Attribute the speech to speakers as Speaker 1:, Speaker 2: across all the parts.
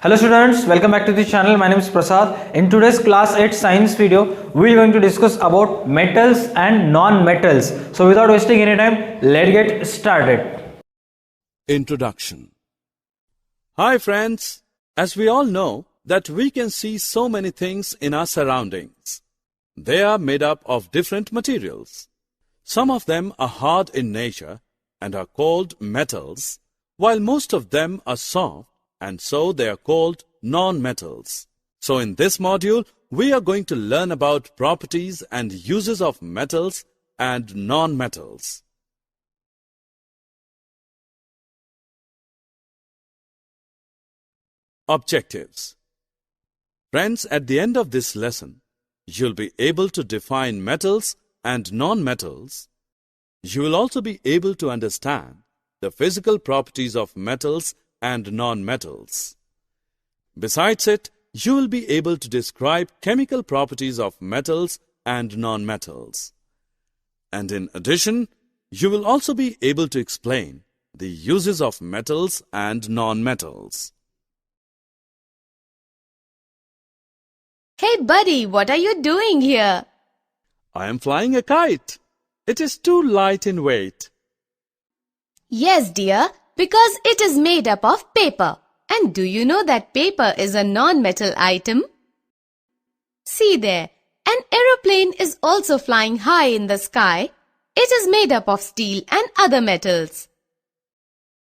Speaker 1: Hello students, welcome back to the channel. My name is Prasad. In today's class 8 science video, we are going to discuss about metals and non-metals. So without wasting any time, let's get started.
Speaker 2: Introduction. Hi friends, as we all know that we can see so many things in our surroundings. They are made up of different materials. Some of them are hard in nature and are called metals, while most of them are soft and so they are called non-metals. So in this module, we are going to learn about properties and uses of metals and non-metals. Objectives. Friends, at the end of this lesson, you'll be able to define metals and non-metals. You will also be able to understand the physical properties of metals and non-metals. Besides it, you will be able to describe chemical properties of metals and non-metals. And in addition, you will also be able to explain the uses of metals and non-metals.
Speaker 3: Hey buddy, what are you doing here?
Speaker 2: I am flying a kite. It is too light in weight.
Speaker 3: Yes dear, because it is made up of paper. And do you know that paper is a non-metal item? See there, an aeroplane is also flying high in the sky. It is made up of steel and other metals.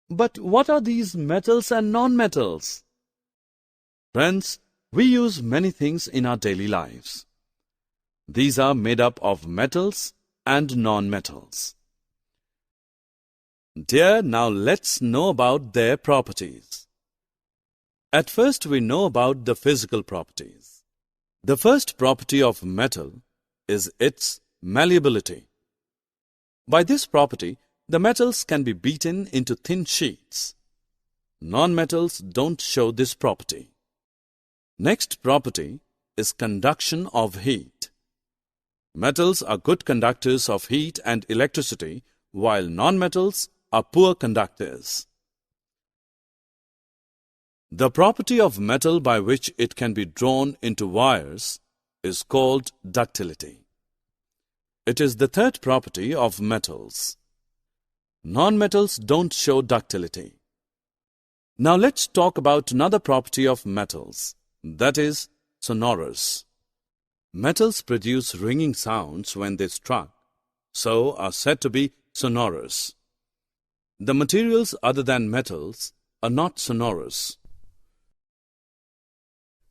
Speaker 2: But what are these metals and non-metals? Friends, we use many things in our daily lives. These are made up of metals and non-metals. Dear, now let's know about their properties. At first, we know about the physical properties. The first property of metal is its malleability. By this property, the metals can be beaten into thin sheets. Non-metals don't show this property. Next property is conduction of heat. Metals are good conductors of heat and electricity, while non-metals are poor conductors. The property of metal by which it can be drawn into wires is called ductility. It is the third property of metals. Non-metals don't show ductility. Now let's talk about another property of metals, that is sonorous. Metals produce ringing sounds when they struck, so are said to be sonorous. The materials other than metals are not sonorous.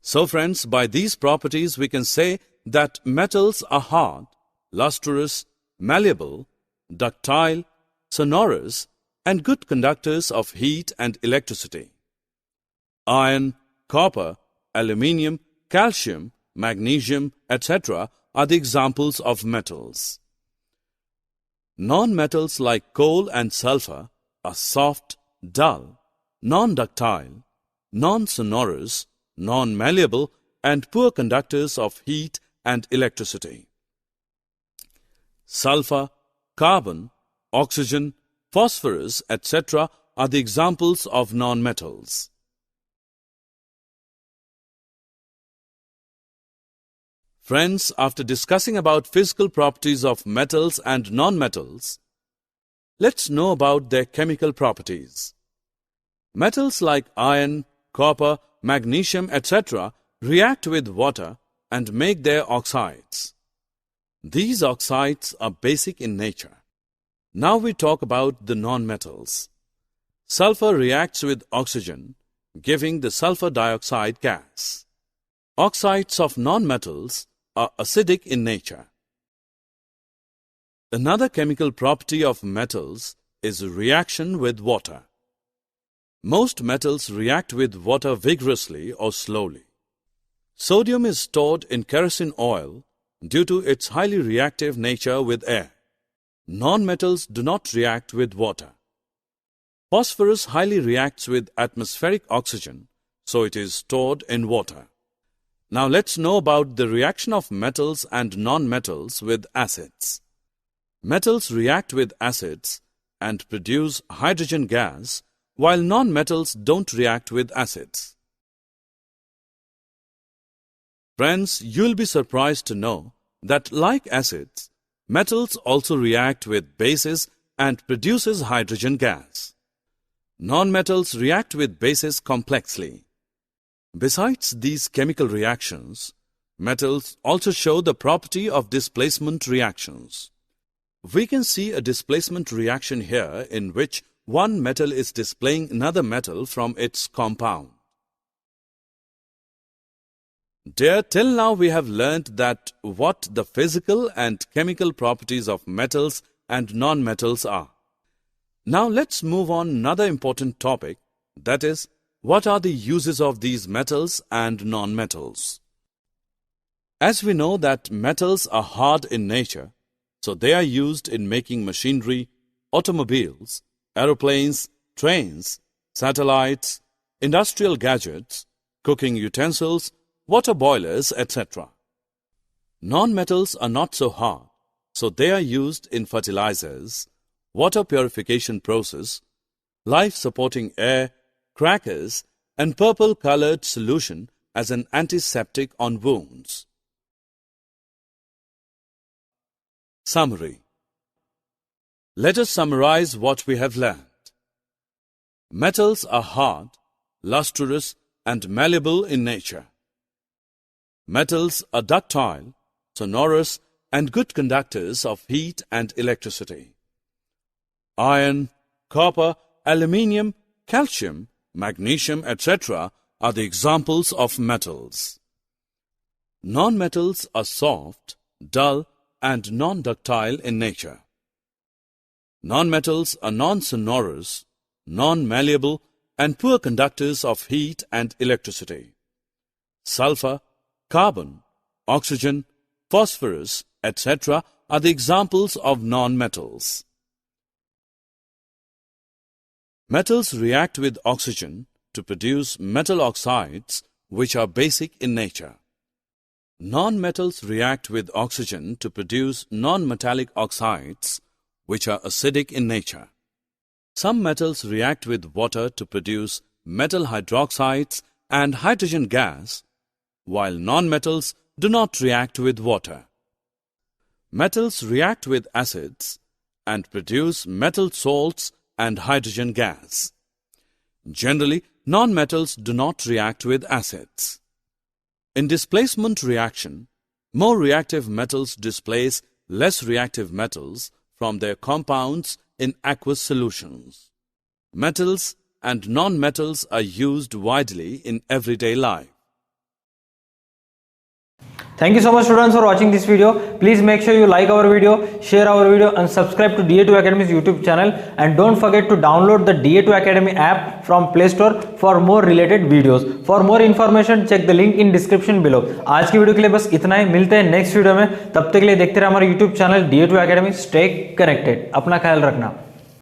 Speaker 2: So friends, by these properties we can say that metals are hard, lustrous, malleable, ductile, sonorous, and good conductors of heat and electricity. Iron, copper, aluminium, calcium, magnesium, etc. are the examples of metals. Non-metals like coal and sulfur are soft, dull, non-ductile, non-sonorous, non-malleable, and poor conductors of heat and electricity. Sulfur, carbon, oxygen, phosphorus, etc. are the examples of non-metals. Friends, after discussing about physical properties of metals and non-metals, let's know about their chemical properties. Metals like iron, copper, magnesium, etc. react with water and make their oxides. These oxides are basic in nature. Now we talk about the non-metals. Sulfur reacts with oxygen, giving the sulfur dioxide gas. Oxides of non-metals are acidic in nature. Another chemical property of metals is reaction with water. Most metals react with water vigorously or slowly. Sodium is stored in kerosene oil due to its highly reactive nature with air. Non-metals do not react with water. Phosphorus highly reacts with atmospheric oxygen, so it is stored in water. Now let's know about the reaction of metals and non-metals with acids. Metals react with acids and produce hydrogen gas, while non-metals don't react with acids. Friends, you'll be surprised to know that like acids, metals also react with bases and produces hydrogen gas. Non-metals react with bases complexly. Besides these chemical reactions, metals also show the property of displacement reactions. We can see a displacement reaction here in which one metal is displacing another metal from its compound. Dear, till now we have learnt that what the physical and chemical properties of metals and non-metals are. Now let's move on another important topic, that is, what are the uses of these metals and non-metals? As we know that metals are hard in nature, so they are used in making machinery, automobiles, aeroplanes, trains, satellites, industrial gadgets, cooking utensils, water boilers, etc. Non-metals are not so hard, so they are used in fertilizers, water purification process, life-supporting air, crackers, and purple-colored solution as an antiseptic on wounds. Summary. Let us summarize what we have learned. Metals are hard, lustrous, and malleable in nature. Metals are ductile, sonorous, and good conductors of heat and electricity. Iron, copper, aluminium, calcium, magnesium, etc. are the examples of metals. Non-metals are soft, dull, and non-ductile in nature. Non-metals are non-sonorous, non-malleable, and poor conductors of heat and electricity. Sulfur, carbon, oxygen, phosphorus, etc. are the examples of non-metals. Metals react with oxygen to produce metal oxides, which are basic in nature. Non-metals react with oxygen to produce non-metallic oxides, which are acidic in nature. Some metals react with water to produce metal hydroxides and hydrogen gas, while non-metals do not react with water. Metals react with acids and produce metal salts and hydrogen gas. Generally, non-metals do not react with acids. In displacement reaction, more reactive metals displace less reactive metals from their compounds in aqueous solutions. Metals and non-metals are used widely in everyday life.
Speaker 1: Thank you so much students for watching this video. Please make sure you like our video, share our video and subscribe to da2 Academy's YouTube channel, and don't forget to download the da2 Academy app from Play Store for more related videos. For more information check the link in description below. आज की video के लिए बस इतना ही, मिलते हैं next video में. तब तक के लिए देखते रहे हमारा YouTube channel da2 Academy. Stay connected, अपना ख्याल रखना.